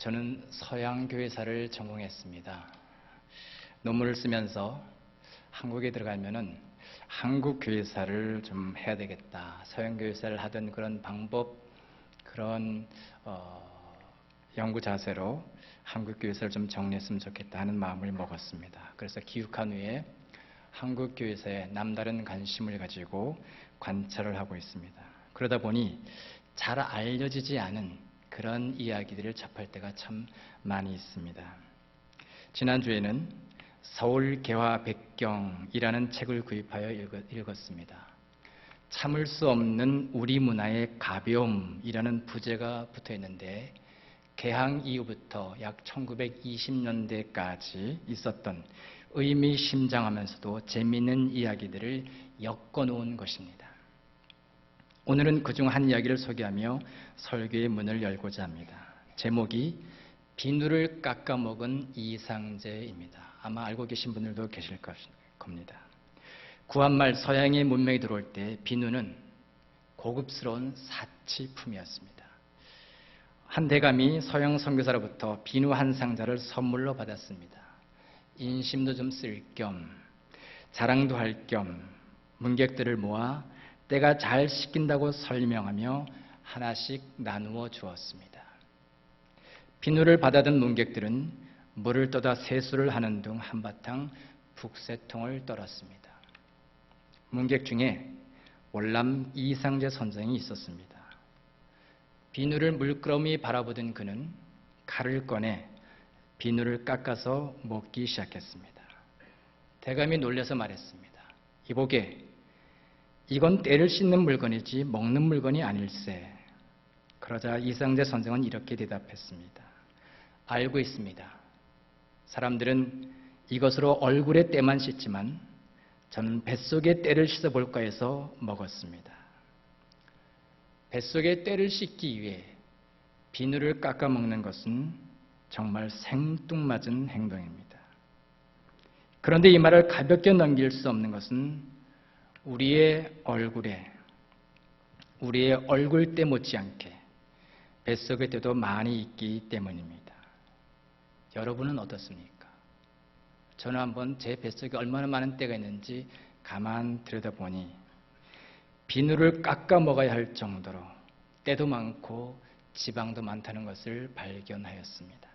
저는 서양교회사를 전공했습니다. 논문을 쓰면서 한국에 들어가면은 한국교회사를 좀 해야 되겠다. 서양교회사를 하던 그런 방법, 그런 연구 자세로 한국교회사를 좀 정리했으면 좋겠다 하는 마음을 먹었습니다. 그래서 귀국한 후에 한국교회사에 남다른 관심을 가지고 관찰을 하고 있습니다. 그러다 보니 잘 알려지지 않은 그런 이야기들을 접할 때가 참 많이 있습니다. 지난주에는 서울개화백경이라는 책을 구입하여 읽었습니다. 참을 수 없는 우리 문화의 가벼움이라는 부제가 붙어 있는데, 개항 이후부터 약 1920년대까지 있었던 의미심장하면서도 재미있는 이야기들을 엮어놓은 것입니다. 오늘은 그중 한 이야기를 소개하며 설교의 문을 열고자 합니다. 제목이 비누를 깎아먹은 이상제입니다. 아마 알고 계신 분들도 계실 겁니다. 구한말 서양의 문명이 들어올 때 비누는 고급스러운 사치품이었습니다. 한 대감이 서양 선교사로부터 비누 한 상자를 선물로 받았습니다. 인심도 좀 쓸 겸 자랑도 할 겸 문객들을 모아 때가 잘 씻긴다고 설명하며 하나씩 나누어 주었습니다. 비누를 받아든 문객들은 물을 떠다 세수를 하는 둥 한바탕 북새통을 떨었습니다. 문객 중에 월남 이상제 선생이 있었습니다. 비누를 물끄러미 바라보던 그는 칼을 꺼내 비누를 깎아서 먹기 시작했습니다. 대감이 놀라서 말했습니다. 이보게, 이건 때를 씻는 물건이지 먹는 물건이 아닐세. 그러자 이상제 선생은 이렇게 대답했습니다. 알고 있습니다. 사람들은 이것으로 얼굴에 때만 씻지만 저는 뱃속에 때를 씻어볼까 해서 먹었습니다. 뱃속에 때를 씻기 위해 비누를 깎아 먹는 것은 정말 생뚱맞은 행동입니다. 그런데 이 말을 가볍게 넘길 수 없는 것은 우리의 얼굴때 못지않게 뱃속의 때도 많이 있기 때문입니다. 여러분은 어떻습니까? 저는 한번 제 뱃속에 얼마나 많은 때가 있는지 가만 들여다보니 비누를 깎아 먹어야 할 정도로 때도 많고 지방도 많다는 것을 발견하였습니다.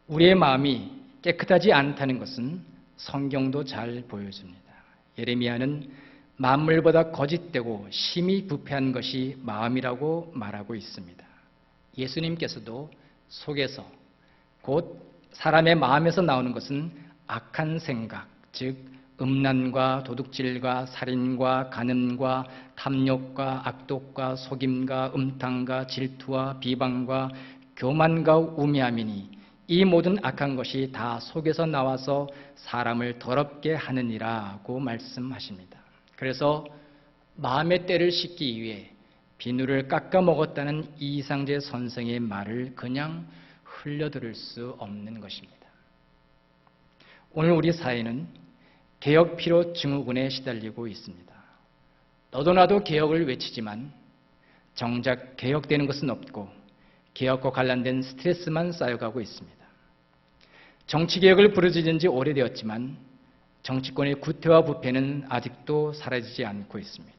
우리의 마음이 깨끗하지 않다는 것은 성경도 잘 보여줍니다. 예레미야는 만물보다 거짓되고 심히 부패한 것이 마음이라고 말하고 있습니다. 예수님께서도 속에서, 곧 사람의 마음에서 나오는 것은 악한 생각, 즉 음란과 도둑질과 살인과 간음과 탐욕과 악독과 속임과 음탕과 질투와 비방과 교만과 우매함이니 이 모든 악한 것이 다 속에서 나와서 사람을 더럽게 하느니라고 말씀하십니다. 그래서 마음의 때를 씻기 위해 비누를 깎아 먹었다는 이상제 선생의 말을 그냥 흘려들을 수 없는 것입니다. 오늘 우리 사회는 개혁 피로 증후군에 시달리고 있습니다. 너도 나도 개혁을 외치지만 정작 개혁되는 것은 없고 개혁과 관련된 스트레스만 쌓여가고 있습니다. 정치개혁을 부르짖은 지 오래되었지만 정치권의 구태와 부패는 아직도 사라지지 않고 있습니다.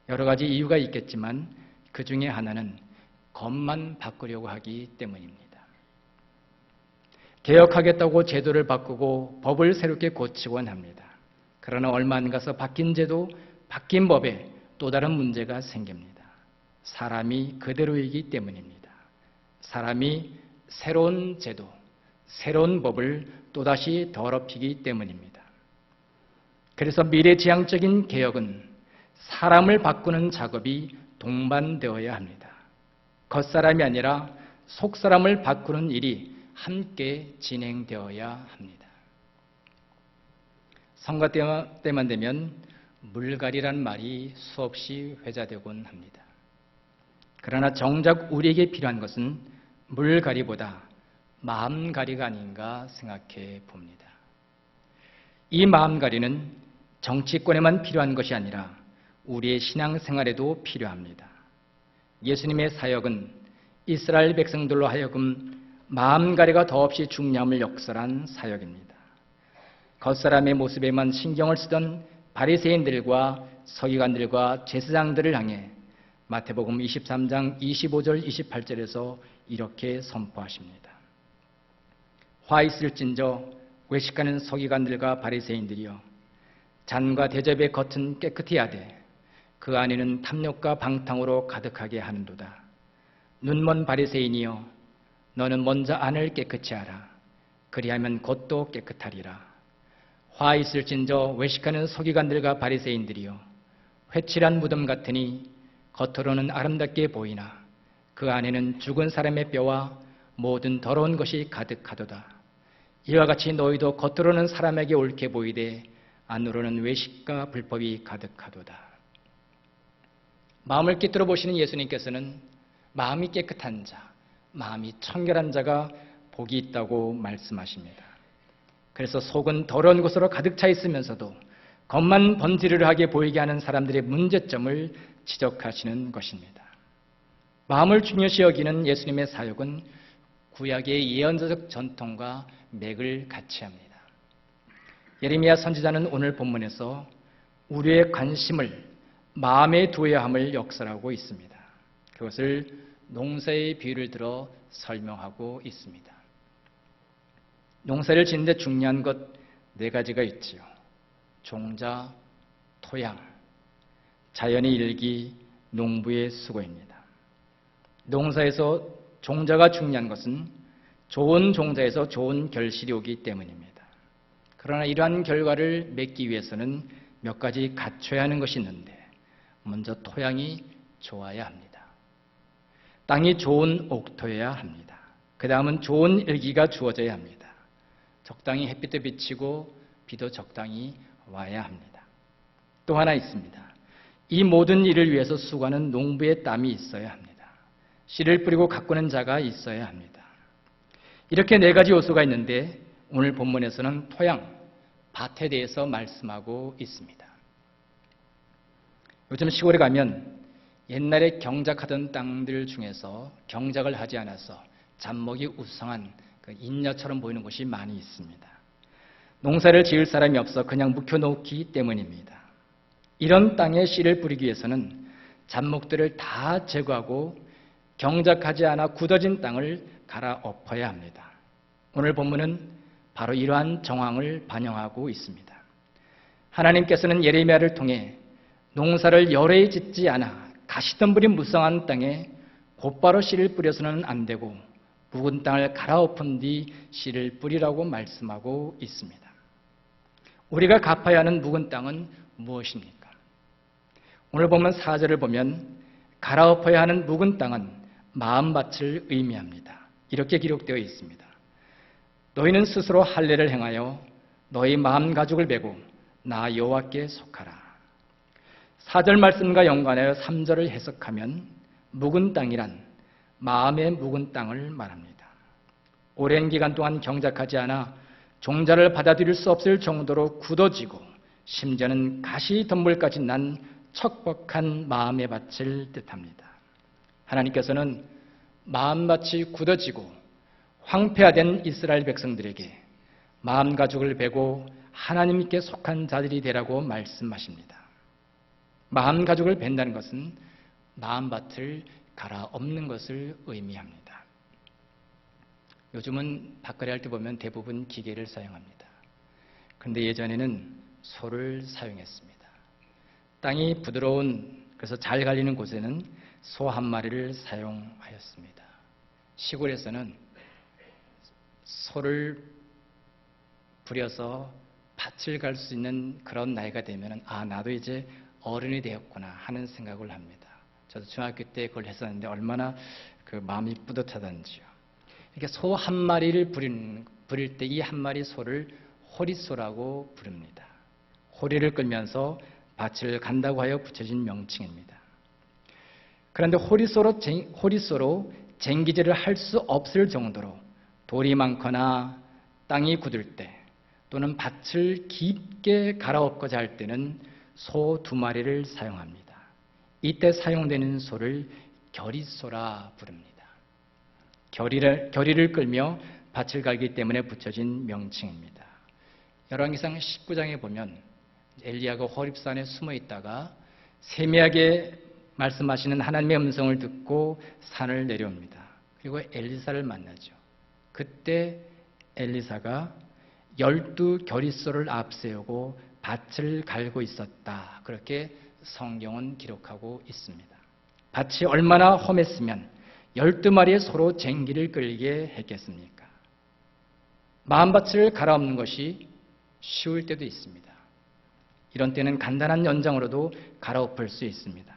여러 가지 이유가 있겠지만 그 중에 하나는 법만 바꾸려고 하기 때문입니다. 개혁하겠다고 제도를 바꾸고 법을 새롭게 고치곤 합니다. 그러나 얼마 안 가서 바뀐 제도, 바뀐 법에 또 다른 문제가 생깁니다. 사람이 그대로이기 때문입니다. 사람이 새로운 제도, 새로운 법을 또다시 더럽히기 때문입니다. 그래서 미래지향적인 개혁은 사람을 바꾸는 작업이 동반되어야 합니다. 겉사람이 아니라 속사람을 바꾸는 일이 함께 진행되어야 합니다. 선거 때만 되면 물갈이란 말이 수없이 회자되곤 합니다. 그러나 정작 우리에게 필요한 것은 물갈이보다 마음갈이가 아닌가 생각해 봅니다. 이 마음갈이는 정치권에만 필요한 것이 아니라 우리의 신앙생활에도 필요합니다. 예수님의 사역은 이스라엘 백성들로 하여금 마음가래가 더없이 중요함을 역설한 사역입니다. 겉사람의 모습에만 신경을 쓰던 바리새인들과 서기관들과 제사장들을 향해 마태복음 23장 25절 28절에서 이렇게 선포하십니다. 화 있을진저 외식하는 서기관들과 바리새인들이여, 잔과 대접의 겉은 깨끗히 하되 그 안에는 탐욕과 방탕으로 가득하게 하는도다. 눈먼 바리새인이여, 너는 먼저 안을 깨끗이 하라. 그리하면 겉도 깨끗하리라. 화 있을진저 외식하는 서기관들과 바리새인들이여, 회칠한 무덤 같으니 겉으로는 아름답게 보이나 그 안에는 죽은 사람의 뼈와 모든 더러운 것이 가득하도다. 이와 같이 너희도 겉으로는 사람에게 옳게 보이되 안으로는 외식과 불법이 가득하도다. 마음을 꿰뚫어 보시는 예수님께서는 마음이 깨끗한 자, 마음이 청결한 자가 복이 있다고 말씀하십니다. 그래서 속은 더러운 것으로 가득 차 있으면서도 겉만 번지르르하게 보이게 하는 사람들의 문제점을 지적하시는 것입니다. 마음을 중요시 여기는 예수님의 사역은 구약의 예언자적 전통과 맥을 같이 합니다. 예레미야 선지자는 오늘 본문에서 우리의 관심을 마음에 두어야 함을 역설하고 있습니다. 그것을 농사의 비유를 들어 설명하고 있습니다. 농사를 짓는데 중요한 것 네 가지가 있지요. 종자, 토양, 자연의 일기, 농부의 수고입니다. 농사에서 종자가 중요한 것은 좋은 종자에서 좋은 결실이 오기 때문입니다. 그러나 이러한 결과를 맺기 위해서는 몇 가지 갖춰야 하는 것이 있는데, 먼저 토양이 좋아야 합니다. 땅이 좋은 옥토여야 합니다. 그 다음은 좋은 일기가 주어져야 합니다. 적당히 햇빛도 비치고 비도 적당히 와야 합니다. 또 하나 있습니다. 이 모든 일을 위해서 수고하는 농부의 땀이 있어야 합니다. 씨를 뿌리고 가꾸는 자가 있어야 합니다. 이렇게 네 가지 요소가 있는데 오늘 본문에서는 토양, 밭에 대해서 말씀하고 있습니다. 요즘 시골에 가면 옛날에 경작하던 땅들 중에서 경작을 하지 않아서 잡목이 우성한 그 인녀처럼 보이는 곳이 많이 있습니다. 농사를 지을 사람이 없어 그냥 묵혀놓기 때문입니다. 이런 땅에 씨를 뿌리기 위해서는 잡목들을 다 제거하고 경작하지 않아 굳어진 땅을 갈아엎어야 합니다. 오늘 본문은 바로 이러한 정황을 반영하고 있습니다. 하나님께서는 예레미야를 통해 농사를 열에 짓지 않아 가시덤불이 무성한 땅에 곧바로 씨를 뿌려서는 안 되고 묵은 땅을 갈아엎은 뒤 씨를 뿌리라고 말씀하고 있습니다. 우리가 갚아야 하는 묵은 땅은 무엇입니까? 오늘 보면 4절을 보면 갈아엎어야 하는 묵은 땅은 마음밭을 의미합니다. 이렇게 기록되어 있습니다. 너희는 스스로 할례를 행하여 너희 마음 가죽을 메고 나 여호와께 속하라. 4절 말씀과 연관하여 3절을 해석하면 묵은 땅이란 마음의 묵은 땅을 말합니다. 오랜 기간 동안 경작하지 않아 종자를 받아들일 수 없을 정도로 굳어지고 심지어는 가시덤불까지 난 척박한 마음의 밭을 뜻합니다. 하나님께서는 마음밭이 굳어지고 황폐화된 이스라엘 백성들에게 마음 가죽을 베고 하나님께 속한 자들이 되라고 말씀하십니다. 마음 가죽을 벤다는 것은 마음밭을 갈아엎는 것을 의미합니다. 요즘은 밭갈이 할 때 보면 대부분 기계를 사용합니다. 그런데 예전에는 소를 사용했습니다. 땅이 부드러운, 그래서 잘 갈리는 곳에는 소 한 마리를 사용하였습니다. 시골에서는 소를 부려서 밭을 갈 수 있는 그런 나이가 되면 나도 이제 어른이 되었구나 하는 생각을 합니다. 저도 중학교 때 그걸 했었는데 얼마나 그 마음이 뿌듯하던지요. 이렇게 소 한 마리를 부릴 때 이 한 마리 소를 호리소라고 부릅니다. 호리를 끌면서 밭을 간다고 하여 붙여진 명칭입니다. 그런데 호리소로 쟁기질을 할 수 없을 정도로 돌이 많거나 땅이 굳을 때 또는 밭을 깊게 갈아엎고자 할 때는 소 2마리를 사용합니다. 이때 사용되는 소를 겨릿소라 부릅니다. 결의를 끌며 밭을 갈기 때문에 붙여진 명칭입니다. 열왕기상 19장에 보면 엘리야가 호렙산에 숨어 있다가 세미하게 말씀하시는 하나님의 음성을 듣고 산을 내려옵니다. 그리고 엘리사를 만나죠. 그때 엘리사가 12겨릿소를 앞세우고 밭을 갈고 있었다. 그렇게 성경은 기록하고 있습니다. 밭이 얼마나 험했으면 12마리의 소로 쟁기를 끌게 했겠습니까? 마음밭을 갈아엎는 것이 쉬울 때도 있습니다. 이런 때는 간단한 연장으로도 갈아엎을 수 있습니다.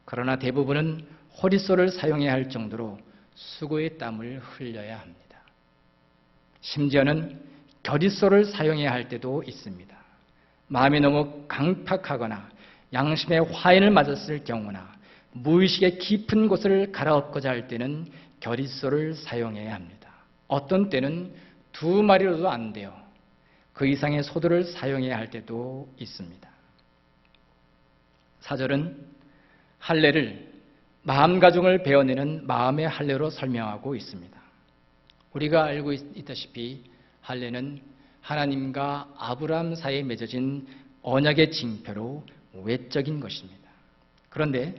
그러나 대부분은 호릿소를 사용해야 할 정도로 수고의 땀을 흘려야 합니다. 심지어는 겨릿소를 사용해야 할 때도 있습니다. 마음이 너무 강팍하거나 양심의 화인을 맞았을 경우나 무의식의 깊은 곳을 갈아엎고자 할 때는 겨릿소를 사용해야 합니다. 어떤 때는 2마리로도 안 돼요. 그 이상의 소들을 사용해야 할 때도 있습니다. 사절은 할례를 마음가짐을 베어내는 마음의 할례로 설명하고 있습니다. 우리가 알고 있다시피 할례는 하나님과 아브라함 사이에 맺어진 언약의 징표로 외적인 것입니다. 그런데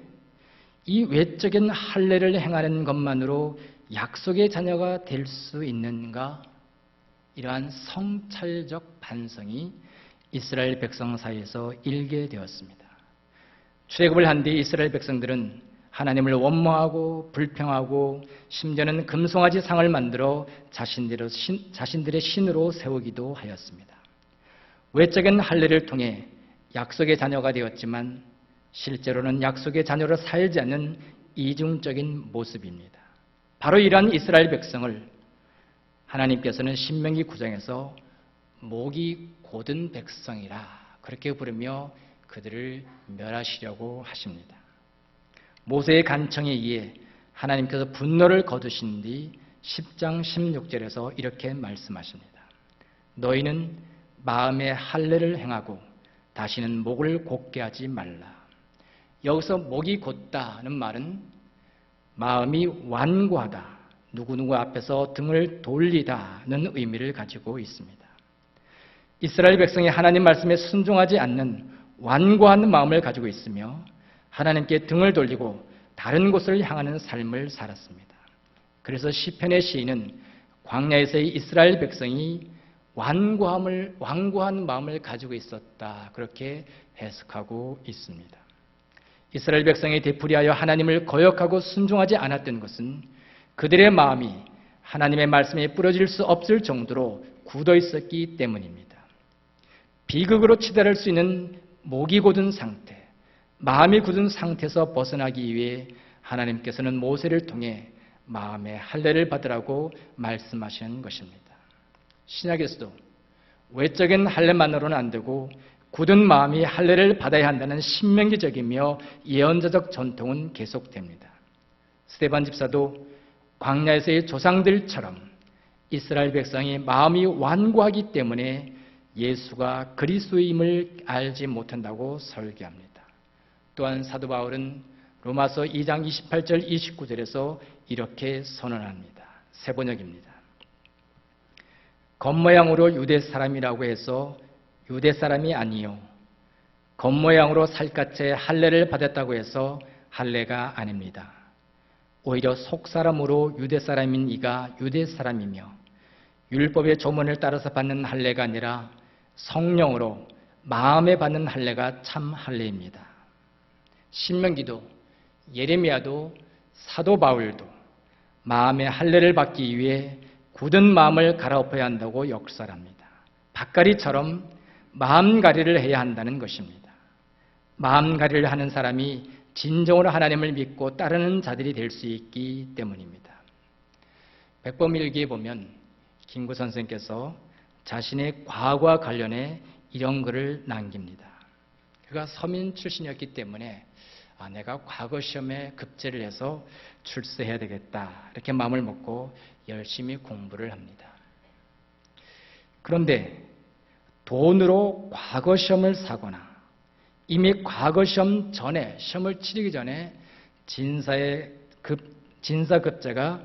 이 외적인 할례를 행하는 것만으로 약속의 자녀가 될 수 있는가? 이러한 성찰적 반성이 이스라엘 백성 사이에서 일게 되었습니다. 출애굽을 한 뒤 이스라엘 백성들은 하나님을 원망하고 불평하고 심지어는 금송아지 상을 만들어 자신들의 신으로 세우기도 하였습니다. 외적인 할례를 통해 약속의 자녀가 되었지만 실제로는 약속의 자녀로 살지 않는 이중적인 모습입니다. 바로 이러한 이스라엘 백성을 하나님께서는 신명기 9장에서 목이 곧은 백성이라 그렇게 부르며 그들을 멸하시려고 하십니다. 모세의 간청에 의해 하나님께서 분노를 거두신 뒤 10장 16절에서 이렇게 말씀하십니다. 너희는 마음의 할례를 행하고 다시는 목을 곧게 하지 말라. 여기서 목이 곧다는 말은 마음이 완고하다, 누구누구 앞에서 등을 돌리다는 의미를 가지고 있습니다. 이스라엘 백성이 하나님 말씀에 순종하지 않는 완고한 마음을 가지고 있으며 하나님께 등을 돌리고 다른 곳을 향하는 삶을 살았습니다. 그래서 시편의 시인은 광야에서의 이스라엘 백성이 완고한 마음을 가지고 있었다 그렇게 해석하고 있습니다. 이스라엘 백성이 되풀이하여 하나님을 거역하고 순종하지 않았던 것은 그들의 마음이 하나님의 말씀에 부러질 수 없을 정도로 굳어 있었기 때문입니다. 비극으로 치달을 수 있는 목이 곧은 상태, 마음이 굳은 상태에서 벗어나기 위해 하나님께서는 모세를 통해 마음의 할례를 받으라고 말씀하시는 것입니다. 신약에서도 외적인 할례만으로는 안 되고 굳은 마음이 할례를 받아야 한다는 신명기적이며 예언자적 전통은 계속됩니다. 스데반 집사도 광야에서의 조상들처럼 이스라엘 백성이 마음이 완고하기 때문에 예수가 그리스도임을 알지 못한다고 설교합니다. 또한 사도 바울은 로마서 2장 28절 29절에서 이렇게 선언합니다. 새 번역입니다. 겉모양으로 유대 사람이라고 해서 유대 사람이 아니요 겉모양으로 살갗에 할례를 받았다고 해서 할례가 아닙니다. 오히려 속사람으로 유대 사람인 이가 유대 사람이며 율법의 조문을 따라서 받는 할례가 아니라 성령으로 마음에 받는 할례가 참 할례입니다. 신명기도 예레미야도 사도 바울도 마음의 할례를 받기 위해 굳은 마음을 갈아엎어야 한다고 역설합니다. 밭갈이처럼 마음가리를 해야 한다는 것입니다. 마음가리를 하는 사람이 진정으로 하나님을 믿고 따르는 자들이 될 수 있기 때문입니다. 백범일기에 보면 김구 선생께서 자신의 과거와 관련해 이런 글을 남깁니다. 그가 서민 출신이었기 때문에 내가 과거 시험에 급제를 해서 출세해야 되겠다 이렇게 마음을 먹고 열심히 공부를 합니다. 그런데 돈으로 과거 시험을 사거나 이미 과거 시험 전에 시험을 치르기 전에 진사 급제가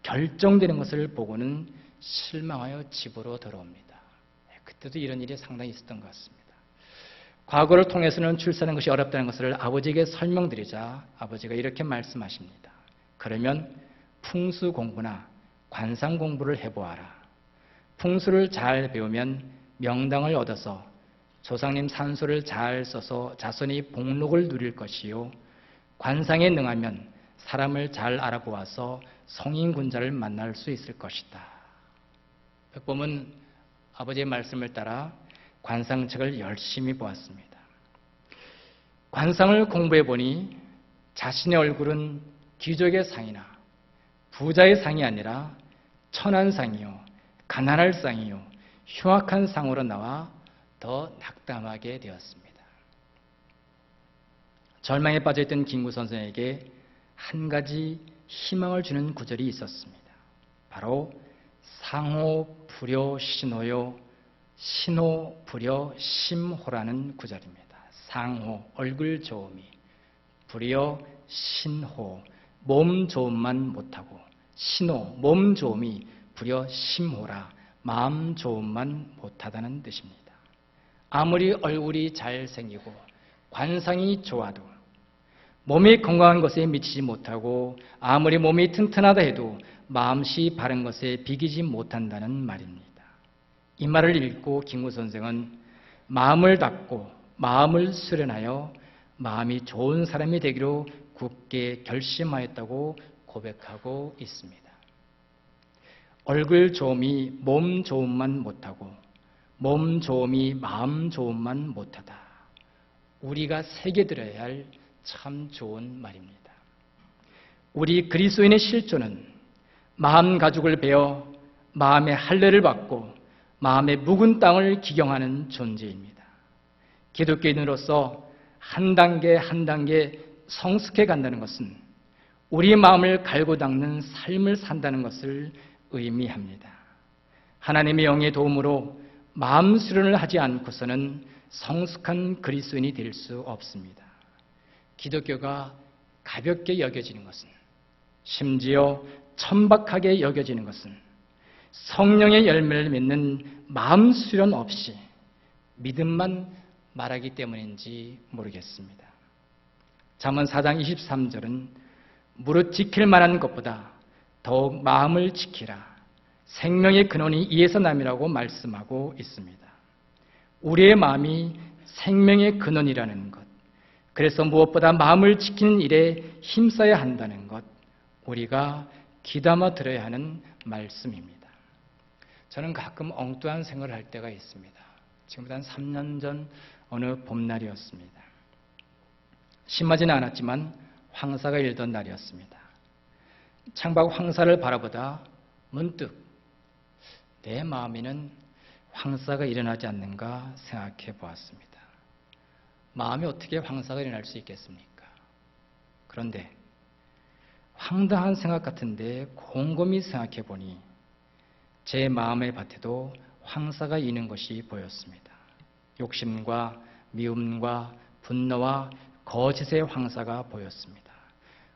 결정되는 것을 보고는 실망하여 집으로 돌아옵니다. 그때도 이런 일이 상당히 있었던 것 같습니다. 과거를 통해서는 출산하는 것이 어렵다는 것을 아버지에게 설명드리자 아버지가 이렇게 말씀하십니다. 그러면 풍수 공부나 관상 공부를 해보아라. 풍수를 잘 배우면 명당을 얻어서 조상님 산소를 잘 써서 자손이 복록을 누릴 것이요, 관상에 능하면 사람을 잘 알아보아서 성인군자를 만날 수 있을 것이다. 백범은 아버지의 말씀을 따라 관상책을 열심히 보았습니다. 관상을 공부해 보니 자신의 얼굴은 귀족의 상이나 부자의 상이 아니라 천한 상이요, 가난할 상이요, 흉악한 상으로 나와 더 낙담하게 되었습니다. 절망에 빠져있던 김구 선생에게 한 가지 희망을 주는 구절이 있었습니다. 바로 상호 불여 신호요, 신호 불여 심호라는 구절입니다. 상호, 얼굴 좋음이, 불여 신호, 몸 좋음만 못하고, 신호, 몸 좋음이 불여 심호라, 마음 좋음만 못하다는 뜻입니다. 아무리 얼굴이 잘생기고 관상이 좋아도 몸이 건강한 것에 미치지 못하고, 아무리 몸이 튼튼하다 해도 마음씨 바른 것에 비기지 못한다는 말입니다. 이 말을 읽고 김구 선생은 마음을 닫고 마음을 수련하여 마음이 좋은 사람이 되기로 굳게 결심하였다고 고백하고 있습니다. 얼굴 좋음이 몸 좋음만 못하고, 몸 좋음이 마음 좋음만 못하다. 우리가 새겨들어야 할 참 좋은 말입니다. 우리 그리스도인의 실존은 마음 가죽을 베어 마음의 할례를 받고 마음의 묵은 땅을 기경하는 존재입니다. 기독교인으로서 한 단계 한 단계 성숙해 간다는 것은 우리 마음을 갈고 닦는 삶을 산다는 것을 의미합니다. 하나님의 영의 도움으로 마음 수련을 하지 않고서는 성숙한 그리스도인이 될 수 없습니다. 기독교가 가볍게 여겨지는 것은, 심지어 천박하게 여겨지는 것은 성령의 열매를 맺는 마음 수련 없이 믿음만 말하기 때문인지 모르겠습니다. 잠언 4장 23절은 무릇 지킬 만한 것보다 더욱 마음을 지키라, 생명의 근원이 이에서 남이라고 말씀하고 있습니다. 우리의 마음이 생명의 근원이라는 것, 그래서 무엇보다 마음을 지키는 일에 힘써야 한다는 것, 우리가 귀담아 들어야 하는 말씀입니다. 저는 가끔 엉뚱한 생각을 할 때가 있습니다. 지금부터 한 3년 전 어느 봄날이었습니다. 심하지는 않았지만 황사가 일던 날이었습니다. 창밖 황사를 바라보다 문득 내 마음에는 황사가 일어나지 않는가 생각해 보았습니다. 마음에 어떻게 황사가 일어날 수 있겠습니까? 그런데 황당한 생각 같은데 곰곰이 생각해 보니 제 마음의 밭에도 황사가 있는 것이 보였습니다. 욕심과 미움과 분노와 거짓의 황사가 보였습니다.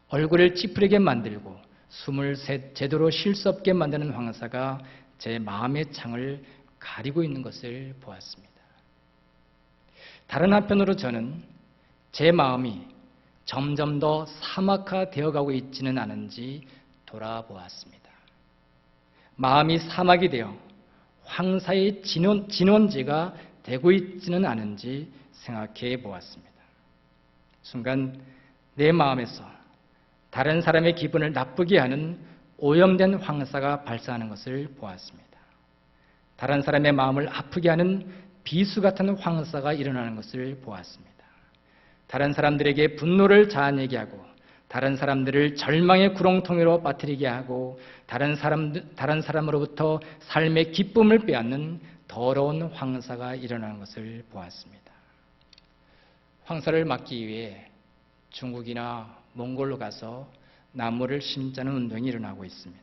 얼굴을 찌푸리게 만들고 숨을 제대로 쉴 수 없게 만드는 황사가 제 마음의 창을 가리고 있는 것을 보았습니다. 다른 한편으로 저는 제 마음이 점점 더 사막화되어 가고 있지는 않은지 돌아보았습니다. 마음이 사막이 되어 황사의 진원지가 되고 있지는 않은지 생각해 보았습니다. 순간 내 마음에서 다른 사람의 기분을 나쁘게 하는 오염된 황사가 발생하는 것을 보았습니다. 다른 사람의 마음을 아프게 하는 비수 같은 황사가 일어나는 것을 보았습니다. 다른 사람들에게 분노를 자아내게 하고, 다른 사람들을 절망의 구렁텅이로 빠뜨리게 하고, 다른 사람으로부터 삶의 기쁨을 빼앗는 더러운 황사가 일어나는 것을 보았습니다. 황사를 막기 위해 중국이나 몽골로 가서 나무를 심자는 운동이 일어나고 있습니다.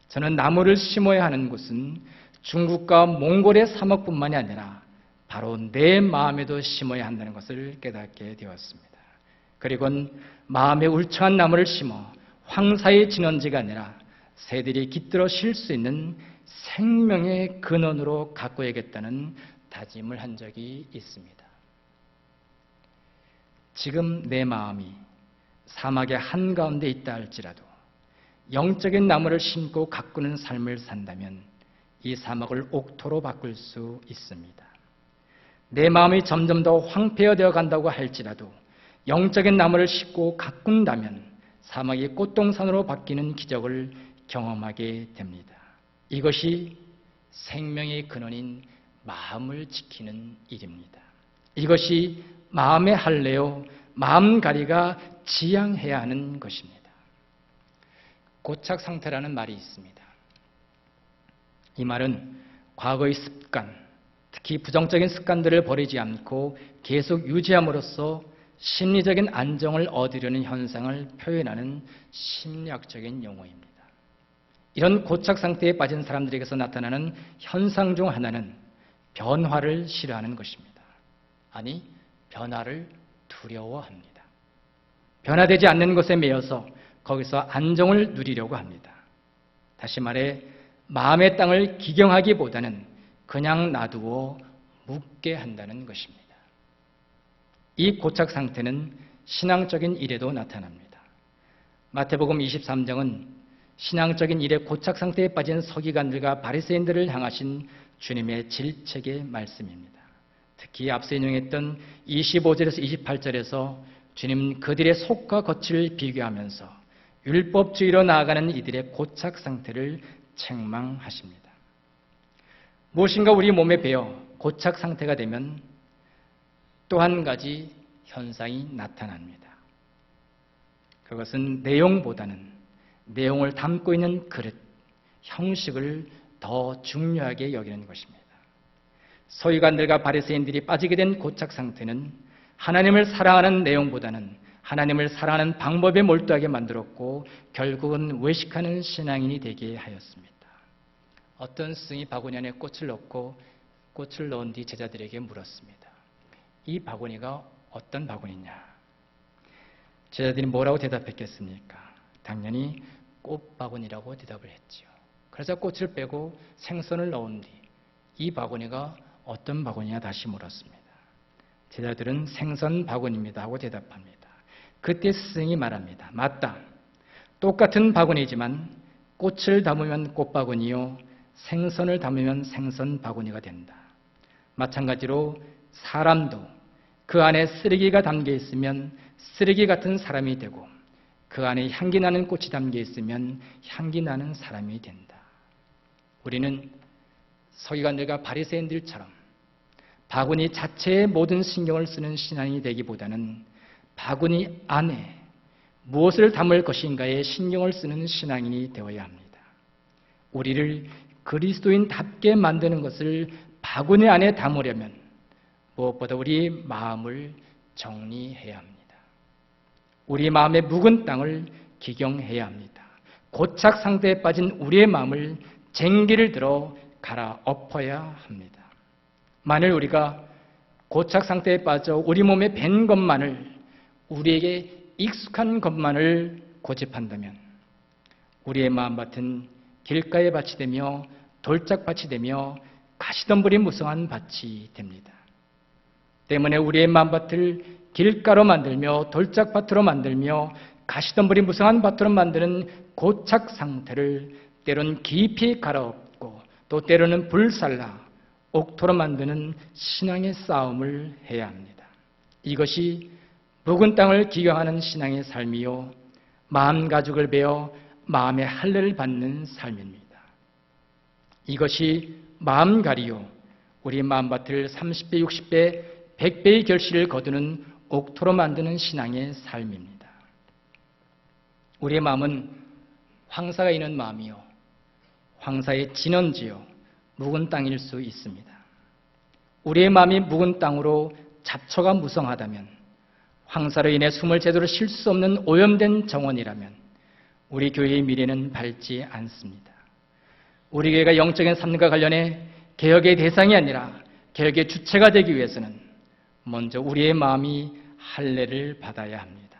저는 나무를 심어야 하는 곳은 중국과 몽골의 사막뿐만이 아니라 바로 내 마음에도 심어야 한다는 것을 깨닫게 되었습니다. 그리고는 마음에 울창한 나무를 심어 황사의 진원지가 아니라 새들이 깃들어 쉴 수 있는 생명의 근원으로 가꿔야겠다는 다짐을 한 적이 있습니다. 지금 내 마음이 사막의 한가운데 있다 할지라도 영적인 나무를 심고 가꾸는 삶을 산다면 이 사막을 옥토로 바꿀 수 있습니다. 내 마음이 점점 더 황폐화되어 간다고 할지라도 영적인 나무를 심고 가꾼다면 사막이 꽃동산으로 바뀌는 기적을 경험하게 됩니다. 이것이 생명의 근원인 마음을 지키는 일입니다. 이것이 마음의 할례요, 마음가리가 지향해야 하는 것입니다. 고착 상태라는 말이 있습니다. 이 말은 과거의 습관, 특히 부정적인 습관들을 버리지 않고 계속 유지함으로써 심리적인 안정을 얻으려는 현상을 표현하는 심리학적인 용어입니다. 이런 고착 상태에 빠진 사람들에게서 나타나는 현상 중 하나는 변화를 싫어하는 것입니다. 아니, 변화를 두려워합니다. 변화되지 않는 것에 매여서 거기서 안정을 누리려고 합니다. 다시 말해 마음의 땅을 기경하기보다는 그냥 놔두어 묵게 한다는 것입니다. 이 고착 상태는 신앙적인 일에도 나타납니다. 마태복음 23장은 신앙적인 일에 고착 상태에 빠진 서기관들과 바리새인들을 향하신 주님의 질책의 말씀입니다. 특히 앞서 인용했던 25절에서 28절에서 주님은 그들의 속과 겉을 비교하면서 율법주의로 나아가는 이들의 고착 상태를 책망하십니다. 무엇인가 우리 몸에 배어 고착 상태가 되면 또 한 가지 현상이 나타납니다. 그것은 내용보다는 내용을 담고 있는 그릇, 형식을 더 중요하게 여기는 것입니다. 서기관들과 바리새인들이 빠지게 된 고착 상태는 하나님을 사랑하는 내용보다는 하나님을 사랑하는 방법에 몰두하게 만들었고 결국은 외식하는 신앙인이 되게 하였습니다. 어떤 스승이 바구니 안에 꽃을 넣고 꽃을 넣은 뒤 제자들에게 물었습니다. 이 바구니가 어떤 바구니냐? 제자들이 뭐라고 대답했겠습니까? 당연히 꽃바구니라고 대답을 했지요. 그래서 꽃을 빼고 생선을 넣은 뒤 이 바구니가 어떤 바구니냐 다시 물었습니다. 제자들은 생선 바구니입니다 하고 대답합니다. 그때 스승이 말합니다. 맞다. 똑같은 바구니지만 꽃을 담으면 꽃바구니요 생선을 담으면 생선 바구니가 된다. 마찬가지로 사람도 그 안에 쓰레기가 담겨 있으면 쓰레기 같은 사람이 되고 그 안에 향기 나는 꽃이 담겨 있으면 향기 나는 사람이 된다. 우리는 서기관들과 바리새인들처럼 바구니 자체에 모든 신경을 쓰는 신앙이 되기보다는 바구니 안에 무엇을 담을 것인가에 신경을 쓰는 신앙인이 되어야 합니다. 우리를 그리스도인답게 만드는 것을 바구니 안에 담으려면 무엇보다 우리 마음을 정리해야 합니다. 우리 마음의 묵은 땅을 기경해야 합니다. 고착 상태에 빠진 우리의 마음을 쟁기를 들어 갈아엎어야 합니다. 만일 우리가 고착 상태에 빠져 우리 몸에 밴 것만을 우리에게 익숙한 것만을 고집한다면 우리의 마음밭은 길가의 밭이 되며 돌짝밭이 되며 가시덤불이 무성한 밭이 됩니다. 때문에 우리의 마음밭을 길가로 만들며 돌짝밭으로 만들며 가시덤불이 무성한 밭으로 만드는 고착 상태를 때로는 깊이 갈아엎고 또 때로는 불살라 옥토로 만드는 신앙의 싸움을 해야 합니다. 이것이 묵은 땅을 기경하는 신앙의 삶이요 마음 가죽을 베어 마음의 할례를 받는 삶입니다. 이것이 마음가리요 우리 마음밭을 30배, 60배, 100배의 결실을 거두는 옥토로 만드는 신앙의 삶입니다. 우리의 마음은 황사가 있는 마음이요 황사의 진원지요 묵은 땅일 수 있습니다. 우리의 마음이 묵은 땅으로 잡초가 무성하다면 황사로 인해 숨을 제대로 쉴 수 없는 오염된 정원이라면 우리 교회의 미래는 밝지 않습니다. 우리 교회가 영적인 삶과 관련해 개혁의 대상이 아니라 개혁의 주체가 되기 위해서는 먼저 우리의 마음이 할례를 받아야 합니다.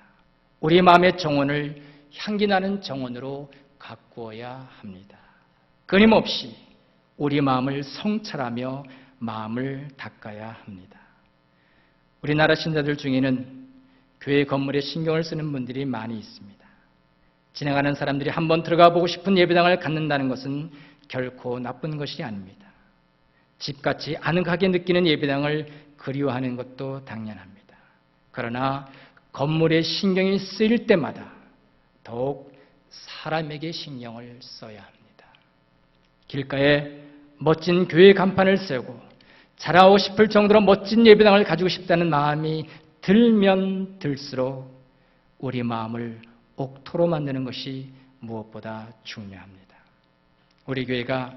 우리의 마음의 정원을 향기 나는 정원으로 가꾸어야 합니다. 끊임없이 우리 마음을 성찰하며 마음을 닦아야 합니다. 우리나라 신자들 중에는 교회 건물에 신경을 쓰는 분들이 많이 있습니다. 지나가는 사람들이 한번 들어가 보고 싶은 예배당을 갖는다는 것은 결코 나쁜 것이 아닙니다. 집같이 아늑하게 느끼는 예배당을 그리워하는 것도 당연합니다. 그러나 건물에 신경이 쓰일 때마다 더욱 사람에게 신경을 써야 합니다. 길가에 멋진 교회 간판을 세우고 자라고 싶을 정도로 멋진 예배당을 가지고 싶다는 마음이 들면 들수록 우리 마음을 옥토로 만드는 것이 무엇보다 중요합니다. 우리 교회가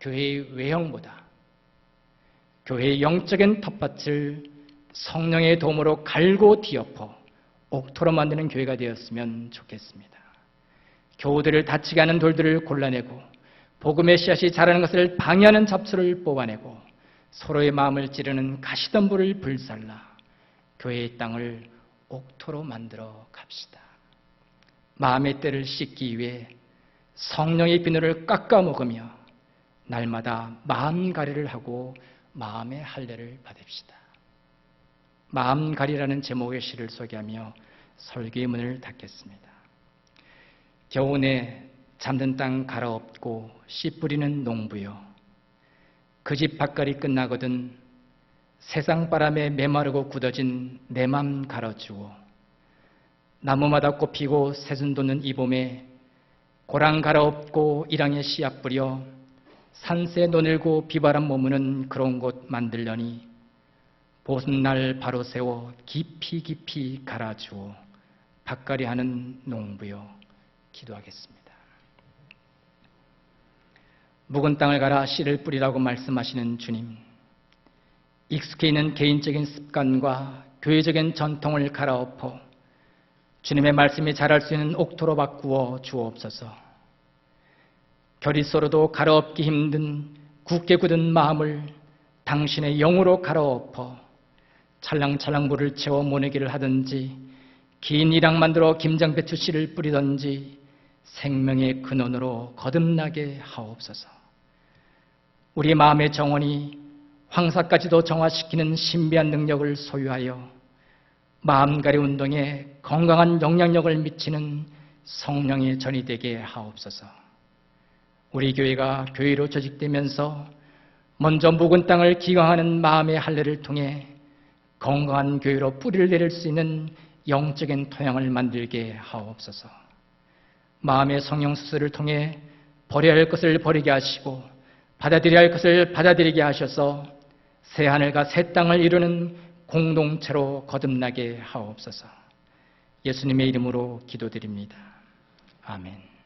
교회의 외형보다 교회의 영적인 텃밭을 성령의 도움으로 갈고 뒤엎어 옥토로 만드는 교회가 되었으면 좋겠습니다. 교우들을 다치게 하는 돌들을 골라내고 복음의 씨앗이 자라는 것을 방해하는 잡초를 뽑아내고 서로의 마음을 찌르는 가시덤불을 불살라 교회의 땅을 옥토로 만들어 갑시다. 마음의 때를 씻기 위해 성령의 비누를 깎아 먹으며 날마다 마음가리를 하고 마음의 할례를 받읍시다. 마음가리라는 제목의 시를 소개하며 설교의 문을 닫겠습니다. 겨우내 잠든 땅 갈아엎고 씨 뿌리는 농부여, 그 집 밭갈이 끝나거든 세상 바람에 메마르고 굳어진 내 맘 갈아주오. 나무마다 꽃피고 새순 돋는 이 봄에 고랑 갈아엎고 일항에 씨앗 뿌려 산새 노늘고 비바람 머무는 그런 곳 만들려니 보순날 바로 세워 깊이 깊이 갈아주오. 밭갈이 하는 농부여. 기도하겠습니다. 묵은 땅을 갈아 씨를 뿌리라고 말씀하시는 주님, 익숙해 있는 개인적인 습관과 교회적인 전통을 갈아엎어 주님의 말씀이 자랄 수 있는 옥토로 바꾸어 주옵소서. 결이 썰어도 갈아엎기 힘든 굳게 굳은 마음을 당신의 영으로 갈아엎어 찰랑찰랑 물을 채워 모내기를 하든지 긴 이랑 만들어 김장배추 씨를 뿌리든지 생명의 근원으로 거듭나게 하옵소서. 우리 마음의 정원이 황사까지도 정화시키는 신비한 능력을 소유하여 마음가리 운동에 건강한 영향력을 미치는 성령의 전이 되게 하옵소서. 우리 교회가 교회로 조직되면서 먼저 묵은 땅을 기강하는 마음의 할례를 통해 건강한 교회로 뿌리를 내릴 수 있는 영적인 토양을 만들게 하옵소서. 마음의 성령 수술을 통해 버려야 할 것을 버리게 하시고 받아들여야 할 것을 받아들이게 하셔서 새 하늘과 새 땅을 이루는 공동체로 거듭나게 하옵소서. 예수님의 이름으로 기도드립니다. 아멘.